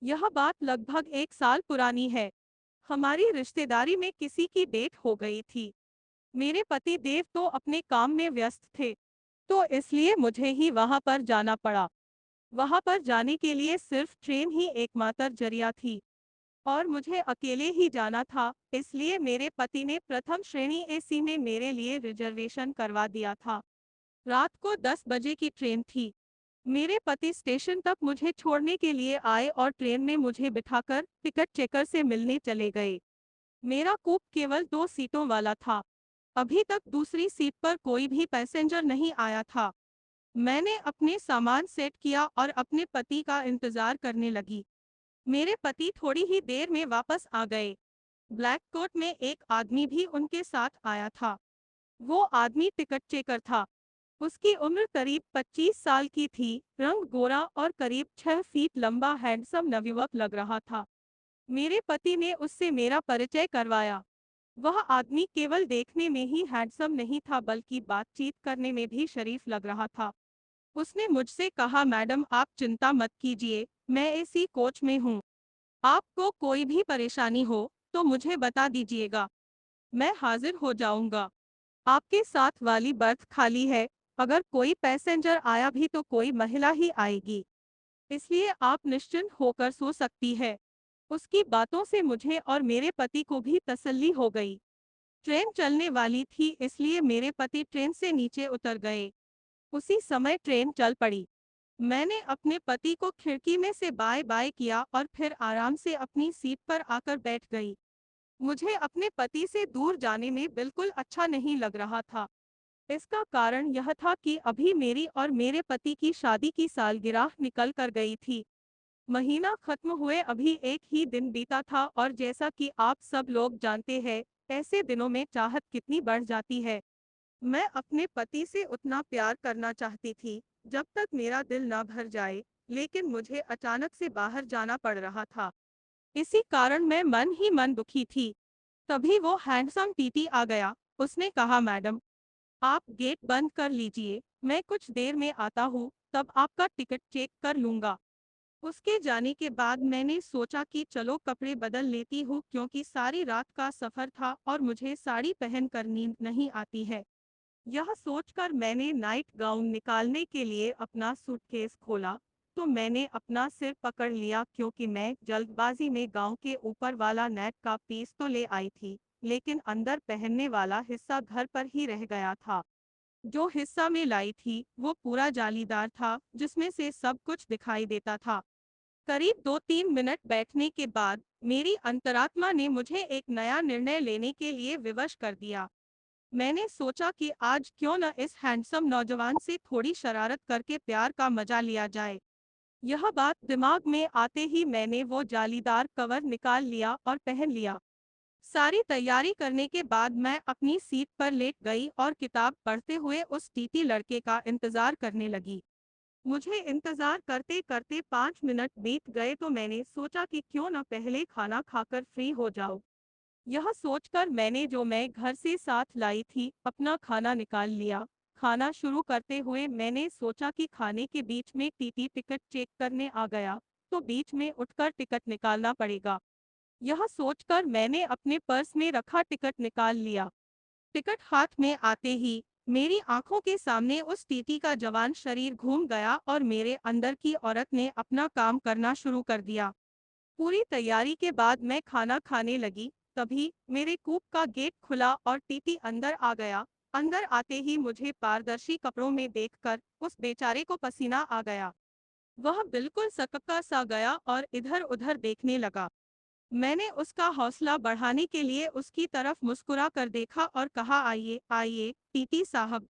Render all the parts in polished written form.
यह बात लगभग 1 साल पुरानी है। हमारी रिश्तेदारी में किसी की डेथ हो गई थी। मेरे पति देव तो अपने काम में व्यस्त थे, तो इसलिए मुझे ही वहां पर जाना पड़ा। वहां पर जाने के लिए सिर्फ ट्रेन ही एकमात्र जरिया थी और मुझे अकेले ही जाना था, इसलिए मेरे पति ने प्रथम श्रेणी एसी में मेरे लिए रिजर्वेशन करवा दिया था। रात को 10 बजे की ट्रेन थी। मेरे पति स्टेशन तक मुझे छोड़ने के लिए आए और ट्रेन में मुझे बिठाकर टिकट चेकर से मिलने चले गए। मेरा कूप केवल 2 सीटों वाला था। अभी तक दूसरी सीट पर कोई भी पैसेंजर नहीं आया था। मैंने अपने सामान सेट किया और अपने पति का इंतजार करने लगी। मेरे पति थोड़ी ही देर में वापस आ गए। ब्लैक कोट में एक आदमी भी उनके साथ आया था। वो आदमी टिकट चेकर था। उसकी उम्र करीब 25 साल की थी, रंग गोरा और करीब 6 फीट लंबा हैंडसम नवयुवक लग रहा था। मेरे पति ने उससे मेरा परिचय करवाया। वह आदमी केवल देखने में ही हैंडसम नहीं था बल्कि बातचीत करने में भी शरीफ लग रहा था। उसने मुझसे कहा, मैडम आप चिंता मत कीजिए, मैं एसी कोच में हूँ। आपको कोई भी परेशानी हो तो मुझे बता दीजिएगा, मैं हाजिर हो जाऊंगा। आपके साथ वाली बर्थ खाली है, अगर कोई पैसेंजर आया भी तो कोई महिला ही आएगी, इसलिए आप निश्चिंत होकर सो सकती है। उसकी बातों से मुझे और मेरे पति को भी तसल्ली हो गई। ट्रेन चलने वाली थी, इसलिए मेरे पति ट्रेन से नीचे उतर गए। उसी समय ट्रेन चल पड़ी। मैंने अपने पति को खिड़की में से बाय बाय किया और फिर आराम से अपनी सीट पर आकर बैठ गई। मुझे अपने पति से दूर जाने में बिल्कुल अच्छा नहीं लग रहा था। इसका कारण यह था कि अभी मेरी और मेरे पति की शादी की सालगिरह निकल कर गई थी। महीना खत्म हुए अभी एक ही दिन बीता था और जैसा कि आप सब लोग जानते हैं, ऐसे दिनों में चाहत कितनी बढ़ जाती है। मैं अपने पति से उतना प्यार करना चाहती थी जब तक मेरा दिल ना भर जाए, लेकिन मुझे अचानक से बाहर जाना पड़ रहा था। इसी कारण मैं मन ही मन दुखी थी। तभी वो हैंडसम टीटी आ गया। उसने कहा, मैडम आप गेट बंद कर लीजिए, मैं कुछ देर में आता हूँ, तब आपका टिकट चेक कर लूंगा। उसके जाने के बाद मैंने सोचा कि चलो कपड़े बदल लेती हूँ, क्योंकि सारी रात का सफर था और मुझे साड़ी पहनकर नींद नहीं आती है। यह सोचकर मैंने नाइट गाउन निकालने के लिए अपना सूटकेस खोला, तो मैंने अपना सिर पकड़ लिया क्योंकि मैं जल्दबाजी में गाउन के ऊपर वाला नेट का पीस तो ले आई थी, लेकिन अंदर पहनने वाला हिस्सा घर पर ही रह गया था। जो हिस्सा मैं लाई थी वो पूरा जालीदार था, जिसमें से सब कुछ दिखाई देता था। करीब 2-3 मिनट बैठने के बाद मेरी अंतरात्मा ने मुझे एक नया निर्णय लेने के लिए विवश कर दिया। मैंने सोचा कि आज क्यों न इस हैंडसम नौजवान से थोड़ी शरारत करके प्यार का मजा लिया जाए। यह बात दिमाग में आते ही मैंने वो जालीदार कवर निकाल लिया और पहन लिया। सारी तैयारी करने के बाद मैं अपनी सीट पर लेट गई और किताब पढ़ते हुए उस टीटी लड़के का इंतजार करने लगी। मुझे इंतजार करते करते 5 मिनट बीत गए, तो मैंने सोचा कि क्यों न पहले खाना खाकर फ्री हो जाऊं। यह सोचकर मैंने जो मैं घर से साथ लाई थी अपना खाना निकाल लिया। खाना शुरू करते हुए मैंने सोचा कि खाने के बीच में टीटी टिकट चेक करने आ गया, तो बीच में उठकर टिकट निकालना पड़ेगा। यह सोचकर मैंने अपने पर्स में रखा टिकट निकाल लिया। टिकट हाथ में आते ही मेरी आंखों के सामने उस टीटी का जवान शरीर घूम गया और मेरे अंदर की औरत ने अपना काम करना शुरू कर दिया। पूरी तैयारी के बाद मैं खाना खाने लगी, तभी मेरे कूप का गेट खुला और टीटी अंदर आ गया। अंदर आते ही मुझे पारदर्शी कपड़ों में देखकर उस बेचारे को पसीना आ गया। वह बिल्कुल सकक्का सा गया और इधर उधर देखने लगा। मैंने उसका हौसला बढ़ाने के लिए उसकी तरफ मुस्कुरा कर देखा और कहा, आइए आइए टीटी साहब,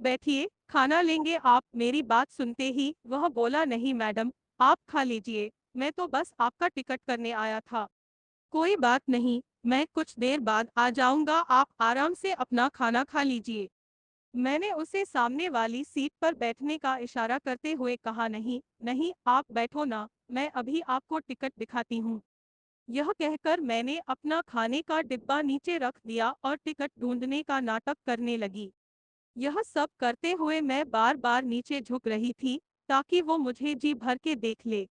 बैठिए, खाना लेंगे आप। मेरी बात सुनते ही वह बोला, नहीं मैडम, आप खा लीजिए, मैं तो बस आपका टिकट करने आया था। कोई बात नहीं, मैं कुछ देर बाद आ जाऊंगा, आप आराम से अपना खाना खा लीजिए। मैंने उसे सामने वाली सीट पर बैठने का इशारा करते हुए कहा, नहीं नहीं, आप बैठो ना, मैं अभी आपको टिकट दिखाती हूँ। यह कहकर मैंने अपना खाने का डिब्बा नीचे रख दिया और टिकट ढूंढने का नाटक करने लगी। यह सब करते हुए मैं बार बार नीचे झुक रही थी ताकि वो मुझे जी भर के देख ले।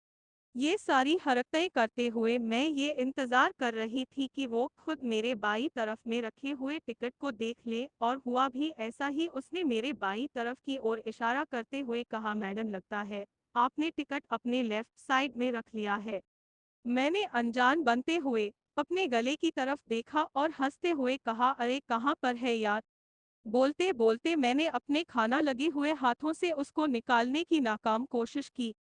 ये सारी हरकतें करते हुए मैं ये इंतजार कर रही थी कि वो खुद मेरे बाईं तरफ में रखे हुए टिकट को देख ले, और हुआ भी ऐसा ही। उसने मेरे बाईं तरफ की ओर इशारा करते हुए कहा, मैडम लगता है आपने टिकट अपने लेफ्ट साइड में रख लिया है। मैंने अनजान बनते हुए अपने गले की तरफ देखा और हंसते हुए कहा, अरे कहाँ पर है यार। बोलते बोलते मैंने अपने खाना लगे हुए हाथों से उसको निकालने की नाकाम कोशिश की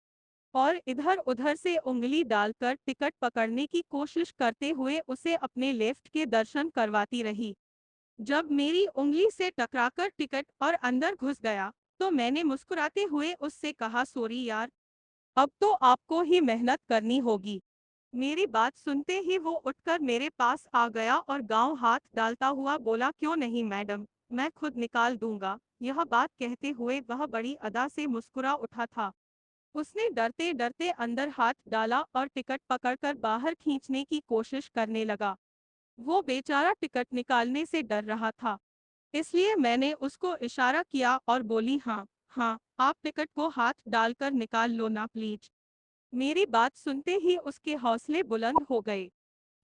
और इधर-उधर से उंगली डालकर टिकट पकड़ने की कोशिश करते हुए उसे अपने लेफ्ट के दर्शन करवाती रही। जब मेरी उंगली से टकराकर टिकट और अंदर घुस गया, तो मैंने मुस्कुराते हुए उससे कहा, सॉरी यार, अब तो आपको ही मेहनत करनी होगी। मेरी बात सुनते ही वो उठकर मेरे पास आ गया और गांव हाथ डालता हुआ बोला, क्यों नहीं मैडम, मैं खुद निकाल दूंगा। यह बात कहते हुए वह बड़ी अदा से मुस्कुरा उठा था। उसने डरते डरते अंदर हाथ डाला और टिकट पकड़कर बाहर खींचने की कोशिश करने लगा। वो बेचारा टिकट निकालने से डर रहा था, इसलिए मैंने उसको इशारा किया और बोली, हाँ हाँ, आप टिकट को हाथ डालकर निकाल लो ना प्लीज। मेरी बात सुनते ही उसके हौसले बुलंद हो गए।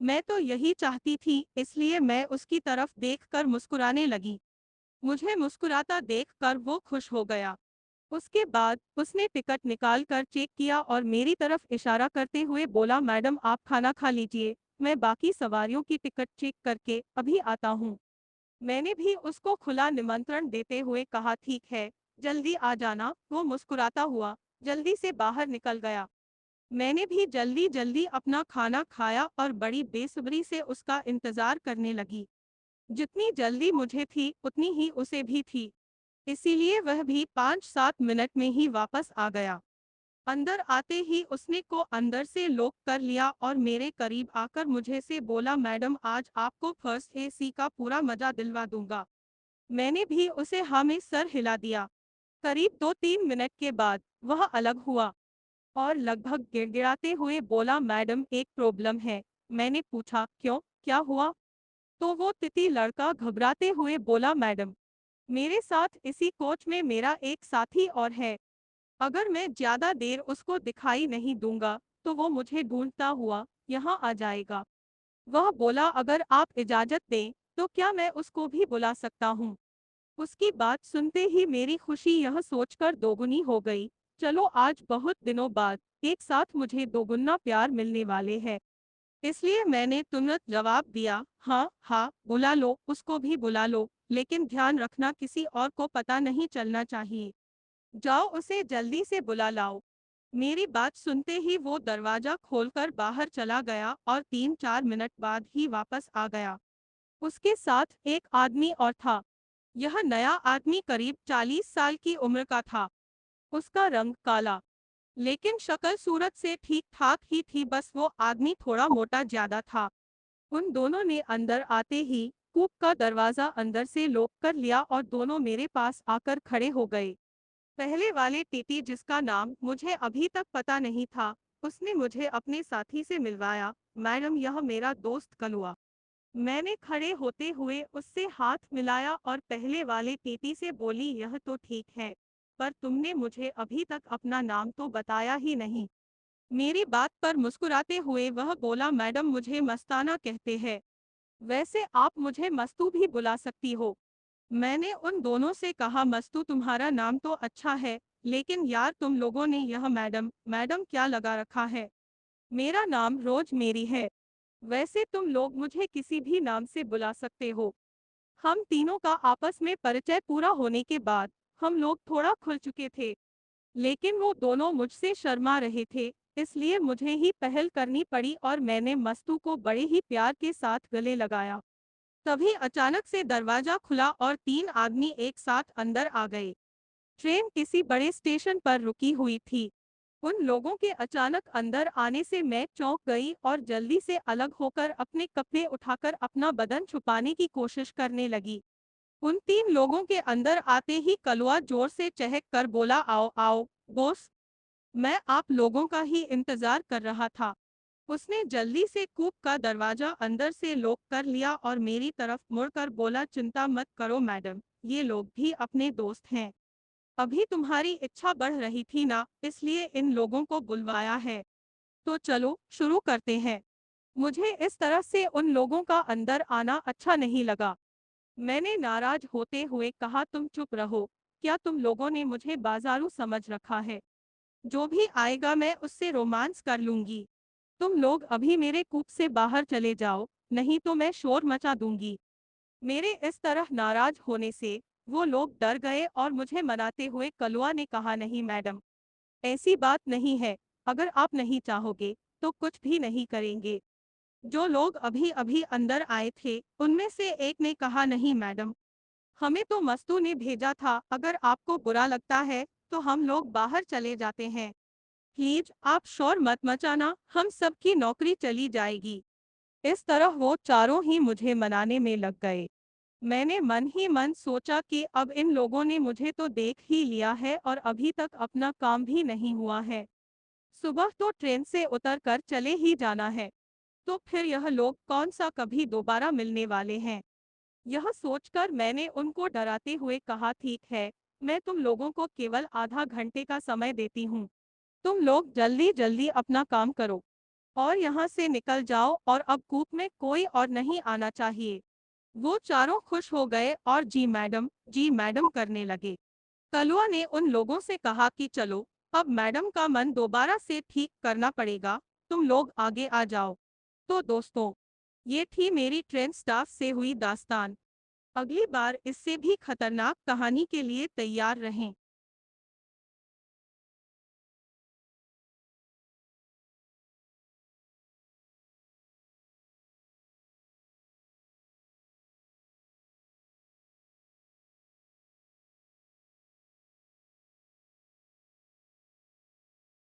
मैं तो यही चाहती थी, इसलिए मैं उसकी तरफ देखकर मुस्कुराने लगी। मुझे मुस्कुराता देखकर वो खुश हो गया। उसके बाद उसने टिकट निकाल कर चेक किया और मेरी तरफ इशारा करते हुए बोला, मैडम आप खाना खा लीजिए, मैं बाकी सवारियों की टिकट चेक करके अभी आता हूँ। मैंने भी उसको खुला निमंत्रण देते हुए कहा, ठीक है, जल्दी आ जाना। वो मुस्कुराता हुआ जल्दी से बाहर निकल गया। मैंने भी जल्दी जल्दी अपना खाना खाया और बड़ी बेसब्री से उसका इंतजार करने लगी। जितनी जल्दी मुझे थी उतनी ही उसे भी थी, इसीलिए वह भी 5-7 मिनट में ही वापस आ गया। अंदर आते ही उसने को अंदर से लॉक कर लिया और मेरे करीब आकर मुझे से बोला, मैडम आज आपको फर्स्ट एसी का पूरा मजा दिलवा दूंगा। मैंने भी उसे हाँ में सर हिला दिया। करीब 2-3 मिनट के बाद वह अलग हुआ और लगभग गिड़गिड़ाते हुए बोला, मैडम एक प्रॉब्लम है। मैंने पूछा, क्यों, क्या हुआ? तो वो तिती लड़का घबराते हुए बोला, मैडम मेरे साथ इसी कोच में मेरा एक साथी और है। अगर मैं ज्यादा देर उसको दिखाई नहीं दूंगा, तो वो मुझे ढूंढता हुआ यहाँ आ जाएगा। वह बोला, अगर आप इजाजत दें, तो क्या मैं उसको भी बुला सकता हूँ? उसकी बात सुनते ही मेरी खुशी यह सोचकर दोगुनी हो गई, चलो आज बहुत दिनों बाद एक साथ मुझे दोगुना प्यार मिलने वाले हैं। इसलिए मैंने तुरंत जवाब दिया, हाँ हाँ, बुला लो, उसको भी बुला लो, लेकिन ध्यान रखना किसी और को पता नहीं चलना चाहिए। जाओ उसे जल्दी से बुला लाओ। मेरी बात सुनते ही वो दरवाजा खोलकर बाहर चला गया और 3-4 मिनट बाद ही वापस आ गया। उसके साथ एक आदमी और था। यह नया आदमी करीब 40 साल की उम्र का था। उसका रंग काला, लेकिन शक्ल सूरत से ठीक ठाक ही थी, बस वो आदमी थोड़ा मोटा ज्यादा था। उन दोनों ने अंदर आते ही कूप का दरवाजा अंदर से लॉक कर लिया और दोनों मेरे पास आकर खड़े हो गए। पहले वाले टीटी, जिसका नाम मुझे अभी तक पता नहीं था, उसने मुझे अपने साथी से मिलवाया। मैडम यह मेरा दोस्त कलुआ। मैंने खड़े होते हुए उससे हाथ मिलाया और पहले वाले टीटी से बोली, यह तो ठीक है, पर तुमने मुझे अभी तक अपना नाम तो बताया ही नहीं। मेरी बात पर मुस्कुराते हुए वह बोला, मैडम मुझे मस्ताना कहते हैं। वैसे आप मुझे मस्तू भी बुला सकती हो। मैंने उन दोनों से कहा, मस्तू तुम्हारा नाम तो अच्छा है, लेकिन यार तुम लोगों ने यह मैडम मैडम क्या लगा रखा है। मेरा नाम रोज मेरी है। वैसे तुम लोग मुझे किसी भी नाम से बुला सकते हो। हम तीनों का आपस में परिचय पूरा होने के बाद हम लोग थोड़ा खुल चुके थे, लेकिन वो दोनों मुझसे शर्मा रहे थे, इसलिए मुझे ही पहल करनी पड़ी और मैंने मस्तू को बड़े ही प्यार के साथ गले लगाया। तभी अचानक से दरवाजा खुला और 3 आदमी एक साथ अंदर आ गए। ट्रेन किसी बड़े स्टेशन पर रुकी हुई थी। उन लोगों के अचानक अंदर आने से मैं चौंक गई और जल्दी से अलग होकर अपने कपड़े उठाकर अपना बदन छुपाने की कोशिश करने लगी। उन 3 लोगों के अंदर आते ही कलुआ जोर से चहक कर बोला, आओ आओ बॉस, मैं आप लोगों का ही इंतजार कर रहा था। उसने जल्दी से कूप का दरवाजा अंदर से लॉक कर लिया और मेरी तरफ मुड़कर बोला, चिंता मत करो मैडम, ये लोग भी अपने दोस्त हैं। अभी तुम्हारी इच्छा बढ़ रही थी ना, इसलिए इन लोगों को बुलवाया है। तो चलो शुरू करते हैं। मुझे इस तरह से उन लोगों का अंदर आना अच्छा नहीं लगा। मैंने नाराज होते हुए कहा, तुम चुप रहो। क्या तुम लोगों ने मुझे बाजारू समझ रखा है? जो भी आएगा मैं उससे रोमांस कर लूंगी। तुम लोग अभी मेरे कूप से बाहर चले जाओ, नहीं तो मैं शोर मचा दूंगी। मेरे इस तरह नाराज होने से वो लोग डर गए और मुझे मनाते हुए कलुआ ने कहा, नहीं मैडम, ऐसी बात नहीं है। अगर आप नहीं चाहोगे तो कुछ भी नहीं करेंगे। जो लोग अभी अभी अंदर आए थे उनमें से एक ने कहा, नहीं मैडम, हमें तो मस्तू ने भेजा था। अगर आपको बुरा लगता है तो हम लोग बाहर चले जाते हैं। प्लीज आप शोर मत मचाना, हम सबकी नौकरी चली जाएगी। इस तरह वो चारों ही मुझे मनाने में लग गए। मैंने मन ही मन सोचा कि अब इन लोगों ने मुझे तो देख ही लिया है और अभी तक अपना काम भी नहीं हुआ है। सुबह तो ट्रेन से उतर कर चले ही जाना है, तो फिर यह लोग कौन सा कभी दोबारा मिलने वाले हैं। यह सोचकर मैंने उनको डराते हुए कहा, ठीक है, मैं तुम लोगों को केवल आधा घंटे का समय देती हूँ। तुम लोग जल्दी जल्दी अपना काम करो और यहाँ से निकल जाओ और अब कूप में कोई और नहीं आना चाहिए। वो चारों खुश हो गए और जी मैडम करने लगे। कलुआ ने उन लोगों से कहा कि चलो, अब मैडम का मन दोबारा से ठीक करना पड़ेगा, तुम लोग आगे आ जाओ। तो दोस्तों, ये थी मेरी ट्रेन स्टाफ से हुई दास्तान। अगली बार इससे भी खतरनाक कहानी के लिए तैयार रहें।